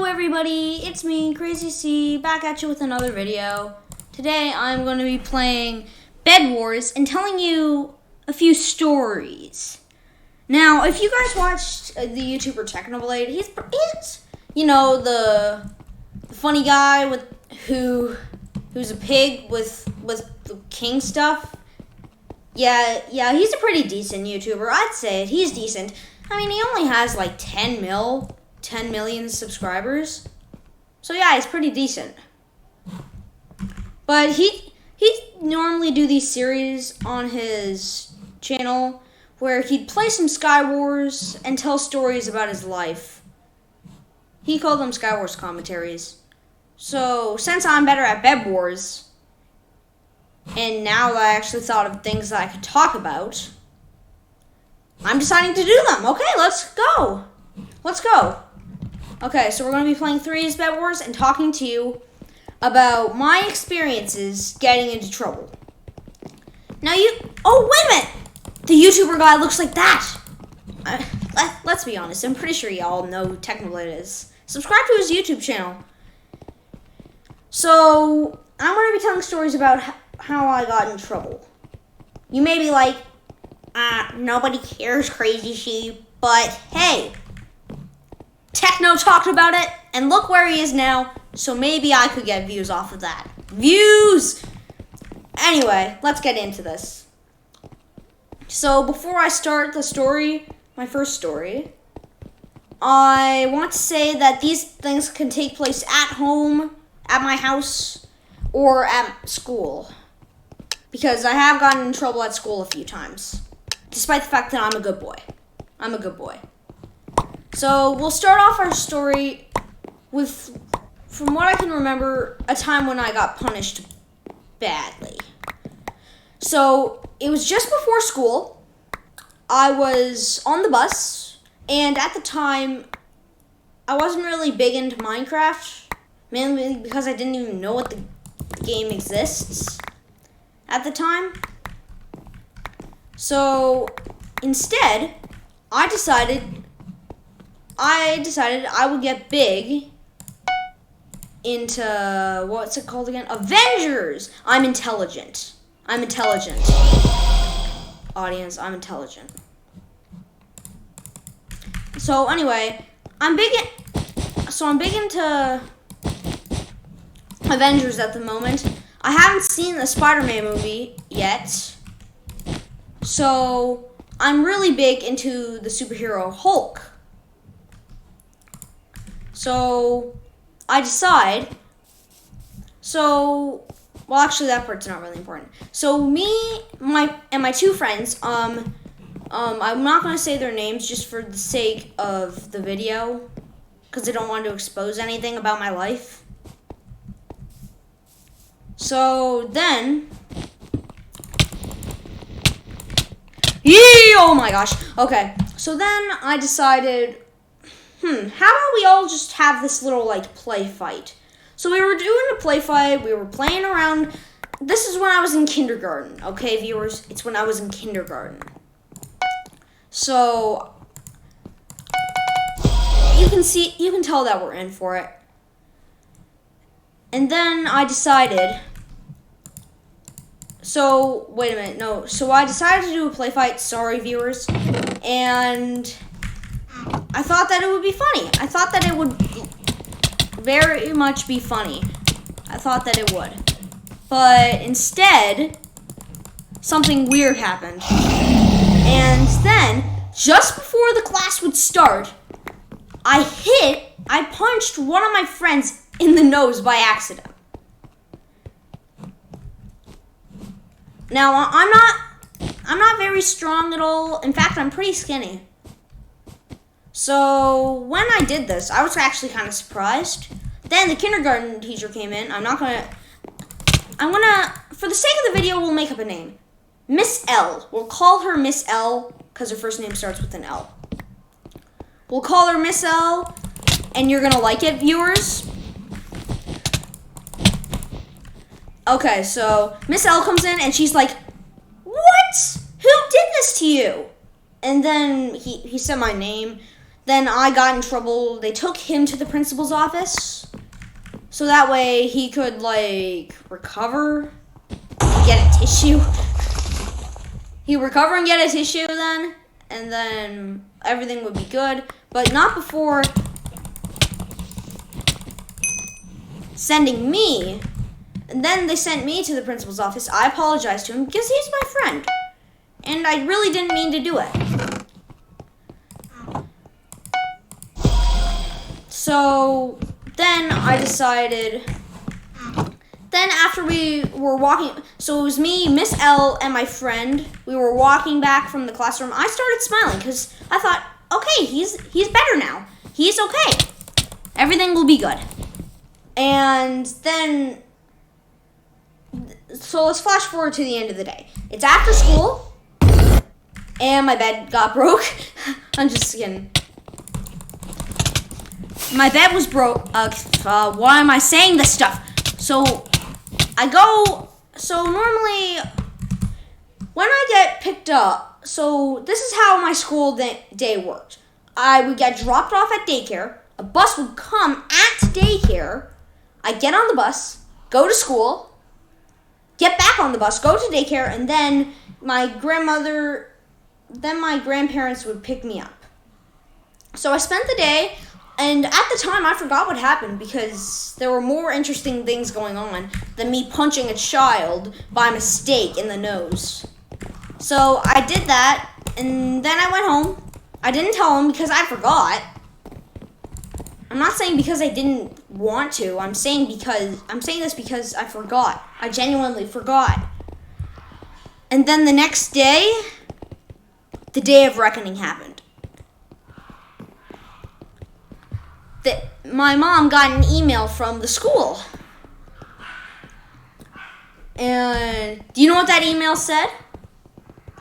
everybody, it's me, Crazy C, back at you with another video. Today I'm going to be playing Bed Wars and telling you a few stories. Now, if you guys watched the YouTuber Technoblade, he's you know, the funny guy who's a pig with the king stuff. Yeah, he's a pretty decent YouTuber. I'd say it. He's decent. I mean, he only has like 10 million subscribers. So yeah, he's pretty decent. But he normally do these series on his channel where he'd play some Sky Wars and tell stories about his life. He called them Sky Wars commentaries. So since I'm better at Bed Wars, and now that I actually thought of things that I could talk about, I'm deciding to do them. Okay, let's go. Okay, so we're going to be playing Threes Bed Wars and talking to you about my experiences getting into trouble. Now oh, wait a minute! The YouTuber guy looks like that! Let's be honest, I'm pretty sure y'all know who Technoblade is. Subscribe to his YouTube channel. So, I'm going to be telling stories about how I got in trouble. You may be like, nobody cares, Crazy Sheep, but hey, Techno talked about it, and look where he is now, so maybe I could get views off of that. Views! Anyway, let's get into this. So before I start the story, my first story, I want to say that these things can take place at home, at my house, or at school. Because I have gotten in trouble at school a few times, despite the fact that I'm a good boy. I'm a good boy. So we'll start off our story with, from what I can remember, a time when I got punished badly. So it was just before school. I was on the bus, and at the time, I wasn't really big into Minecraft, mainly because I didn't even know what the game exists at the time. So instead, I decided I would get big into, what's it called again? Avengers! I'm intelligent. Audience, I'm intelligent. So anyway, I'm big into Avengers at the moment. I haven't seen the Spider-Man movie yet. So I'm really big into the superhero Hulk. So I decide, well, actually that part's not really important. So me, my two friends, I'm not going to say their names just for the sake of the video, because I don't want to expose anything about my life. So then, oh my gosh, okay. So then I decided, how about we all just have this little, play fight? So we were doing a play fight, we were playing around. This is when I was in kindergarten, okay, viewers? It's when I was in kindergarten. So, you can tell that we're in for it. And then I decided, so I decided to do a play fight, sorry viewers, and I thought that it would be funny. I thought that it would very much be funny. I thought that it would. But instead, something weird happened. And then, just before the class would start, I punched one of my friends in the nose by accident. Now, I'm not very strong at all. In fact, I'm pretty skinny. So when I did this, I was actually kind of surprised. Then the kindergarten teacher came in. I'm gonna, for the sake of the video, we'll make up a name. Miss L. We'll call her Miss L because her first name starts with an L. We'll call her Miss L, and you're gonna like it, viewers. Okay, so Miss L comes in and she's like, "What? Who did this to you?" And then he said my name. then I got in trouble. They took him to the principal's office. So that way he could, like, recover, get a tissue. He'd recover and get a tissue then, and then everything would be good. But not before sending me. And then they sent me to the principal's office. I apologized to him because he's my friend. And I really didn't mean to do it. So then I decided, then after we were walking, so it was me, Miss L, and my friend. We were walking back from the classroom. I started smiling because I thought, okay, he's better now. He's okay. Everything will be good. And then, so let's flash forward to the end of the day. It's after school, and my bed got broke. I'm just kidding. My bed was broke. Why am I saying this stuff? So normally, when I get picked up, so this is how my school day worked. I would get dropped off at daycare. A bus would come at daycare. I'd get on the bus, go to school, get back on the bus, go to daycare, and then my grandparents would pick me up. So I spent the day, and at the time I forgot what happened because there were more interesting things going on than me punching a child by mistake in the nose. So I did that, and then I went home. I didn't tell him because I forgot. I'm not saying because I didn't want to. I'm saying this because I forgot. I genuinely forgot. And then the next day, the day of reckoning happened. My mom got an email from the school. And do you know what that email said?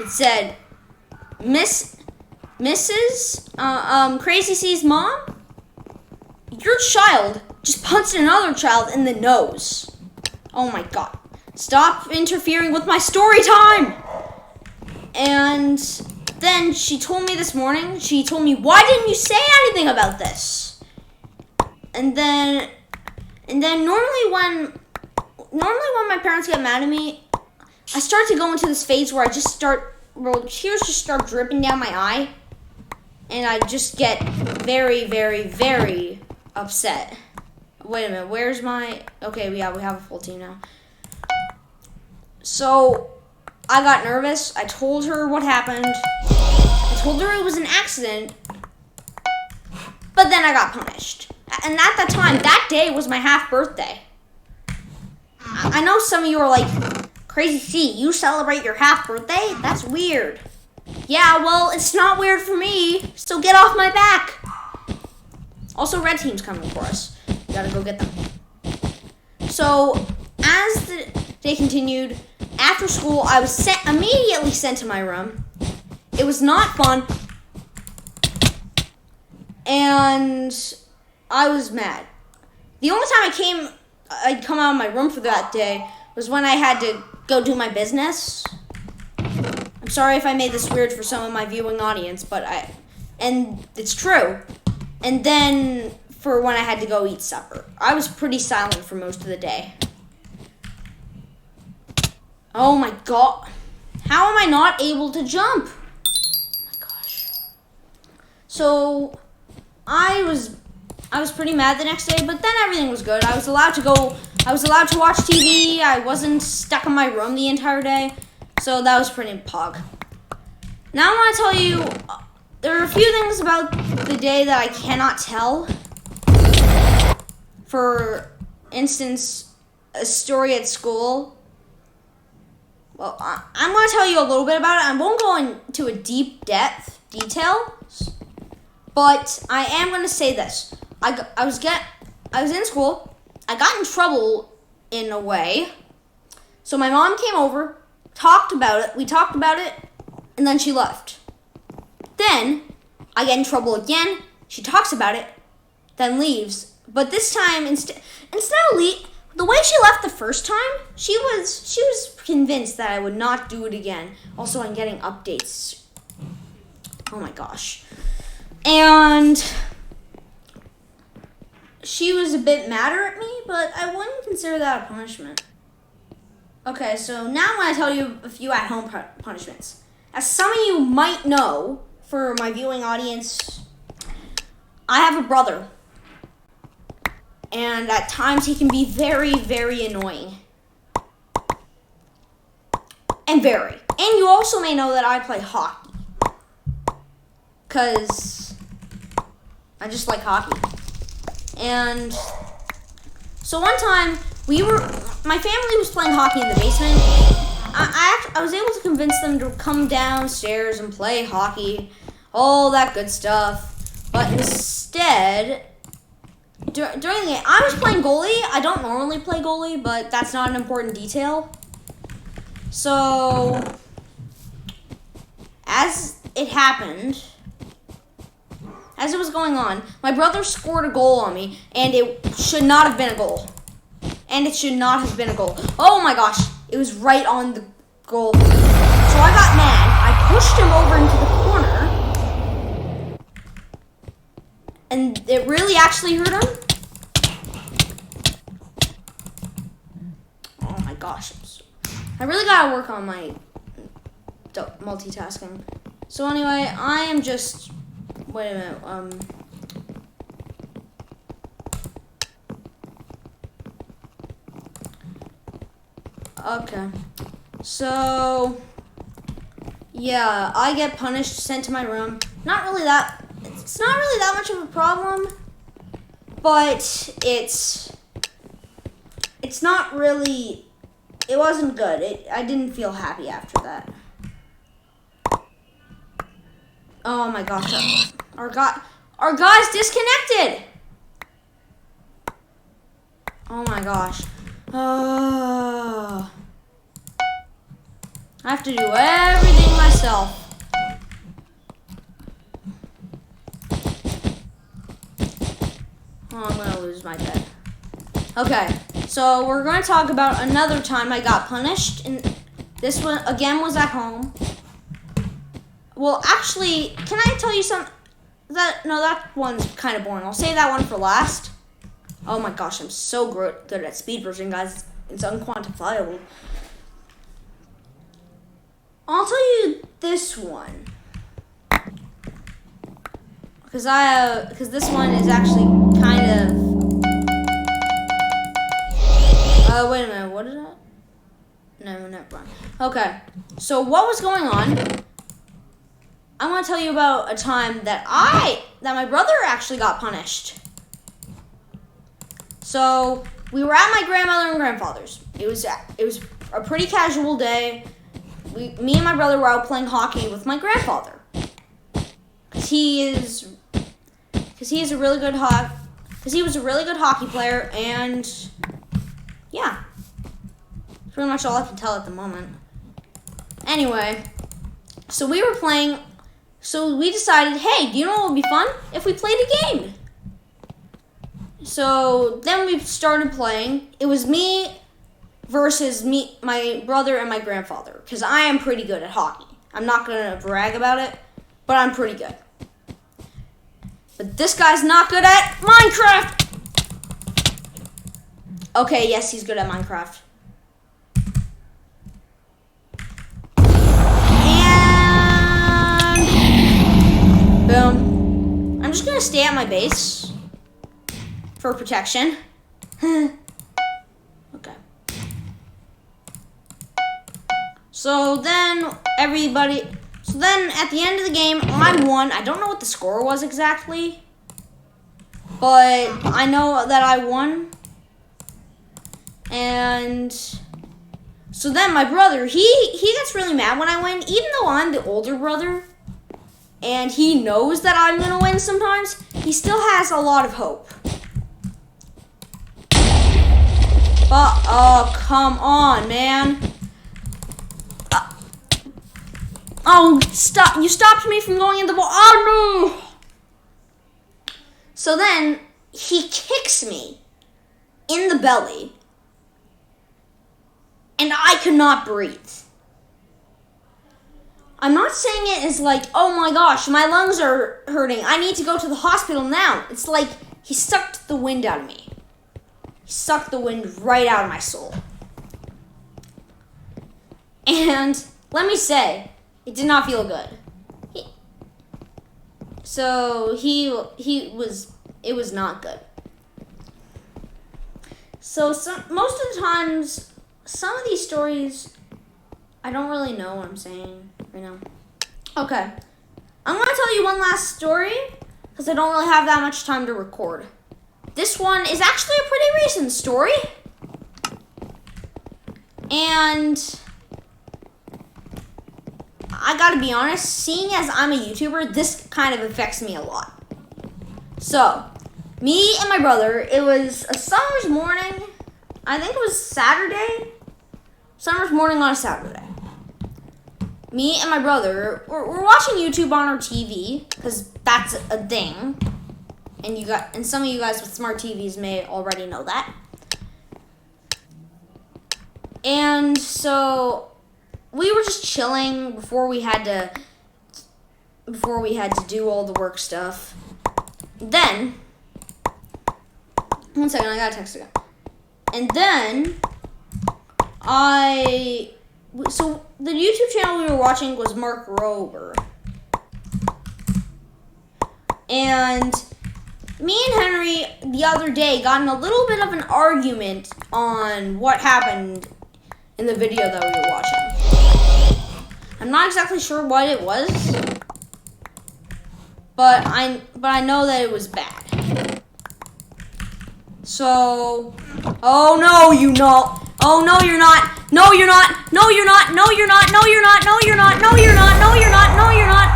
It said, Mrs. Crazy C's mom, your child just punched another child in the nose. Oh my God. Stop interfering with my story time. And then she told me this morning, why didn't you say anything about this? And then normally when my parents get mad at me, I start to go into this phase where tears just start dripping down my eye. And I just get very, very, very upset. Wait a minute, where's my... Okay, we have a full team now. So, I got nervous. I told her what happened. I told her it was an accident. But then I got punished. And at that time, that day was my half birthday. I know some of you are like, Crazy C, you celebrate your half birthday? That's weird. Yeah, well, it's not weird for me, so get off my back. Also, red team's coming for us. We gotta go get them. So, as the day continued, after school, I was immediately sent to my room. It was not fun. And I was mad. The only time I'd come out of my room for that day was when I had to go do my business. I'm sorry if I made this weird for some of my viewing audience, and it's true. And then for when I had to go eat supper. I was pretty silent for most of the day. Oh my God. How am I not able to jump? Oh my gosh. So I was pretty mad the next day, but then everything was good. I was allowed to watch TV. I wasn't stuck in my room the entire day. So that was pretty pog. Now I want to tell you, there are a few things about the day that I cannot tell. For instance, a story at school. Well, I'm going to tell you a little bit about it. I won't go into a deep detail, but I am going to say this. I was in school. I got in trouble in a way. So my mom came over, talked about it. We talked about it, and then she left. Then I get in trouble again. She talks about it, then leaves. But this time, instead of the way she left the first time, she was convinced that I would not do it again. Also, I'm getting updates. Oh my gosh. And she was a bit madder at me, but I wouldn't consider that a punishment. Okay, so now I'm going to tell you a few at-home punishments. As some of you might know, for my viewing audience, I have a brother. And at times he can be very, very annoying. And you also may know that I play hockey. Because I just like hockey. And so one time, my family was playing hockey in the basement. I was able to convince them to come downstairs and play hockey, all that good stuff. But instead, during the game, I was playing goalie. I don't normally play goalie, but that's not an important detail. So, as it happened, as it was going on, my brother scored a goal on me, and it should not have been a goal. Oh my gosh, it was right on the goal. So I got mad. I pushed him over into the corner, and it really actually hurt him. Oh my gosh, I really gotta work on my multitasking. So anyway, I am just, wait a minute, okay, so, yeah, I get punished, sent to my room. It's not really that much of a problem, but it's not really, it wasn't good. I didn't feel happy after that. Oh my gosh, our guy's disconnected. Oh my gosh. I have to do everything myself. Oh, I'm gonna lose my bed. Okay, so we're gonna talk about another time I got punished, and this one again was at home. Well, actually, can I tell you something? That one's kind of boring. I'll save that one for last. Oh my gosh, I'm so good at speed version, guys. It's unquantifiable. I'll tell you this one, because this one is actually kind of. Wait a minute. What is that? No, never mind. Okay, so what was going on? I want to tell you about a time that my brother actually got punished. So we were at my grandmother and grandfather's. It was a pretty casual day. Me and my brother were out playing hockey with my grandfather. Cause he was a really good hockey player, and yeah, pretty much all I can tell at the moment. Anyway, so we were playing. So we decided, hey, do you know what would be fun if we played a game? So then we started playing. It was me versus my brother, and my grandfather, because I am pretty good at hockey. I'm not going to brag about it, but I'm pretty good. But this guy's not good at Minecraft. Okay, yes, he's good at Minecraft. And boom. I'm just going to stay at my base for protection. Okay. So then at the end of the game, I won. I don't know what the score was exactly, but I know that I won. And so then my brother, he gets really mad when I win, even though I'm the older brother, and he knows that I'm gonna win sometimes, he still has a lot of hope. But, oh, come on, man. Oh, stop. You stopped me from going in the ball. Oh, no. So then he kicks me in the belly, and I could not breathe. I'm not saying it as like, oh my gosh, my lungs are hurting. I need to go to the hospital now. It's like he sucked the wind out of me. He sucked the wind right out of my soul. And let me say, it did not feel good. It was not good. So most of the times, some of these stories, I don't really know what I'm saying right now. Okay, I'm gonna tell you one last story because I don't really have that much time to record. This one is actually a pretty recent story. And I gotta be honest, seeing as I'm a YouTuber, this kind of affects me a lot. So, me and my brother, it was a summer's morning. I think it was Saturday. Summer's morning on a Saturday. Me and my brother, we're watching YouTube on our TV, because that's a thing. And some of you guys with smart TVs may already know that. And so we were just chilling before we had to do all the work stuff. Then, one second, I gotta text again. And then, so the YouTube channel we were watching was Mark Rober. And me and Henry the other day got in a little bit of an argument on what happened in the video that we were watching. I'm not exactly sure what it was, but I know that it was bad. So, oh no, you know. Oh no, you're not. No, you're not. No, you're not. No, you're not. No, you're not. No, you're not. No, you're not. No, you're not. No, you're not.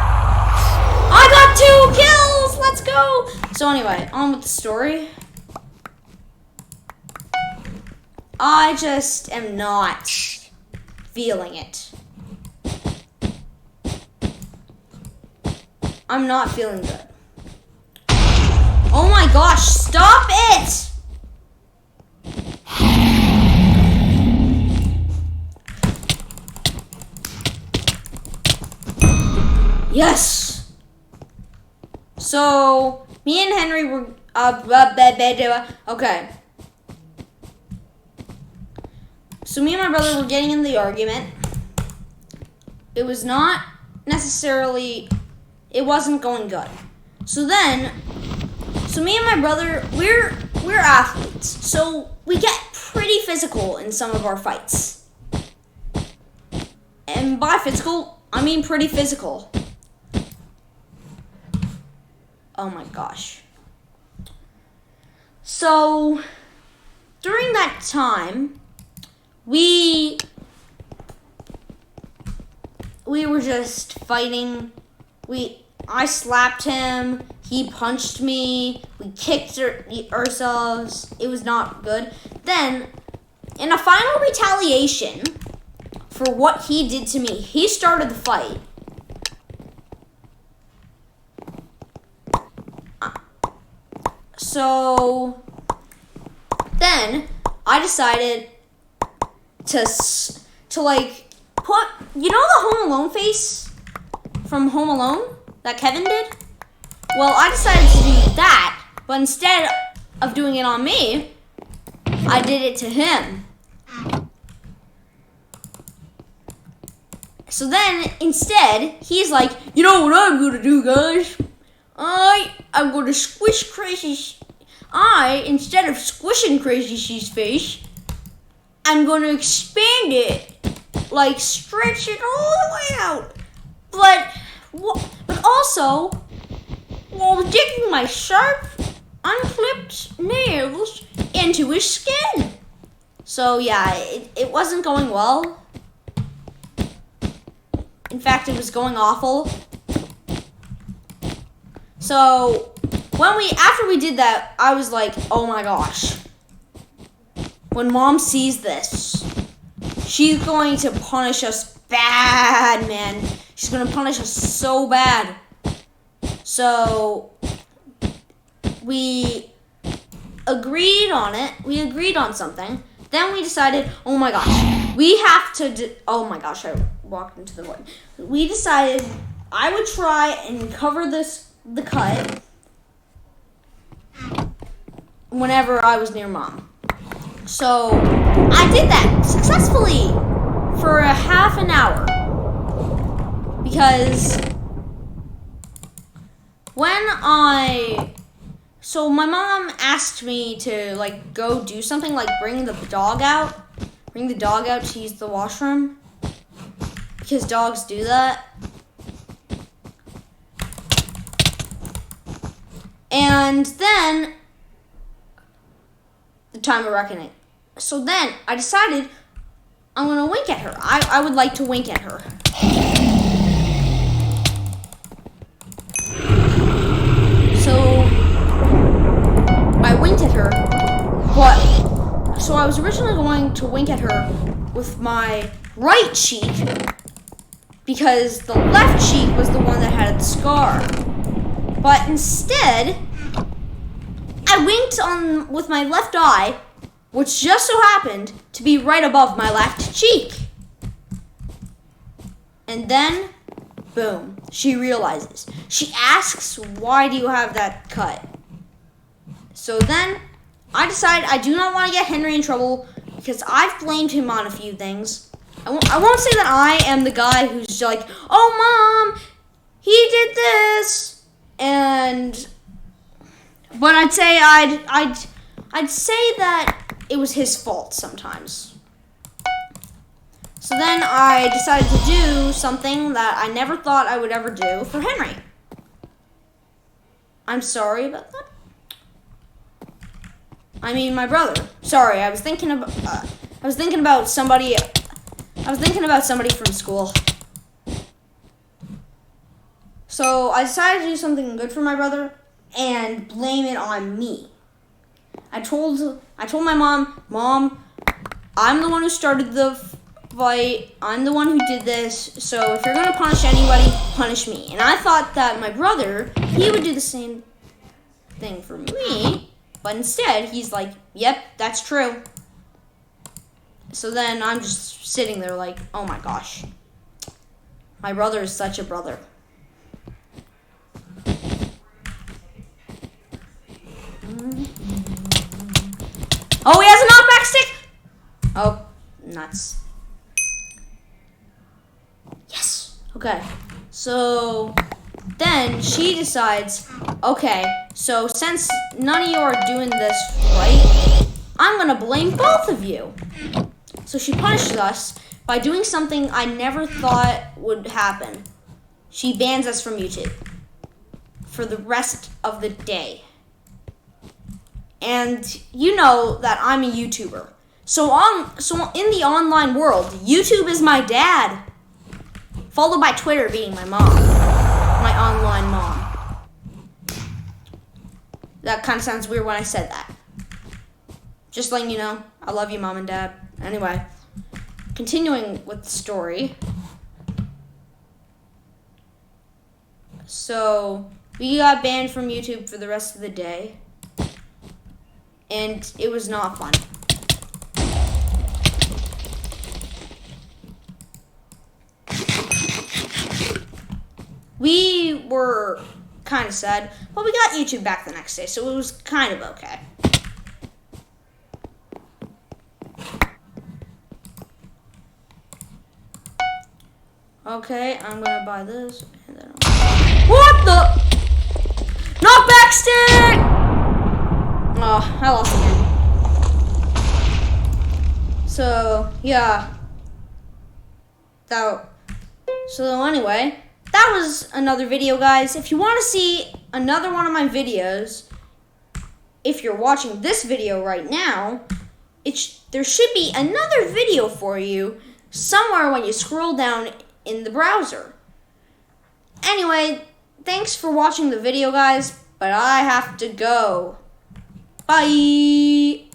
I got 2 kills. Let's go. So anyway, on with the story. I just am not feeling it. I'm not feeling good. Oh my gosh, stop it! Yes! So, me and Henry were, okay. So me and my brother were getting in the argument. It was not necessarily, it wasn't going good. So me and my brother, we're athletes. So we get pretty physical in some of our fights. And by physical, I mean pretty physical. Oh my gosh. So during that time, we were just fighting. I slapped him. He punched me. We kicked ourselves. It was not good. Then, in a final retaliation for what he did to me, he started the fight. So then I decided to like put, you know the Home Alone face from Home Alone that Kevin did? Well, I decided to do that, but instead of doing it on me, I did it to him. So then, instead, he's like, you know what I'm gonna do, guys? I'm gonna squish instead of squishing Crazy C's face, I'm gonna expand it, like stretch it all the way out. But also, while digging my sharp, unclipped nails into his skin. So yeah, it wasn't going well. In fact, it was going awful. So after we did that, I was like, oh my gosh. When Mom sees this, she's going to punish us bad, man. She's going to punish us so bad. So we agreed on it. We agreed on something. Then we decided, oh my gosh, we have to oh my gosh, walked into the void. We decided I would try and cover the cut whenever I was near Mom. So I did that successfully for a half an hour because so my mom asked me to like go do something like bring the dog out to use the washroom because dogs do that. And then the time of reckoning. So then I decided I'm gonna wink at her. I would like to wink at her. So I winked at her, so I was originally going to wink at her with my right cheek because the left cheek was the one that had the scar. But instead, I winked with my left eye, which just so happened to be right above my left cheek. And then, boom, she realizes. She asks, "Why do you have that cut?" So then, I decide I do not want to get Henry in trouble because I've blamed him on a few things. I won't say that I am the guy who's like, "Oh, Mom, he did this." But I'd say I'd say that it was his fault sometimes. So then I decided to do something that I never thought I would ever do for Henry. I'm sorry about that. I mean, my brother. Sorry, I was thinking about somebody. I was thinking about somebody from school. So I decided to do something good for my brother and blame it on me. I told my mom, "Mom, I'm the one who started the fight. I'm the one who did this. So if you're going to punish anybody, punish me." And I thought that my brother, he would do the same thing for me. But instead, he's like, "Yep, that's true." So then I'm just sitting there like, oh my gosh. My brother is such a brother. Oh, he has a knockback stick! Oh, nuts. Yes. Okay. So then she decides, okay, so since none of you are doing this right, I'm going to blame both of you. So she punishes us by doing something I never thought would happen. She bans us from YouTube for the rest of the day. And you know that I'm a YouTuber. So in the online world, YouTube is my dad, followed by Twitter being my mom, my online mom. That kind of sounds weird when I said that. Just letting you know, I love you, Mom and Dad. Anyway, continuing with the story. So we got banned from YouTube for the rest of the day. And it was not fun. We were kind of sad, but we got YouTube back the next day, so it was kind of okay. Okay, I'm gonna buy this. And then what the? Knockback stick! Oh, I lost again. So, yeah. So anyway, that was another video, guys. If you want to see another one of my videos, if you're watching this video right now, there should be another video for you somewhere when you scroll down in the browser. Anyway, thanks for watching the video, guys, but I have to go. Bye!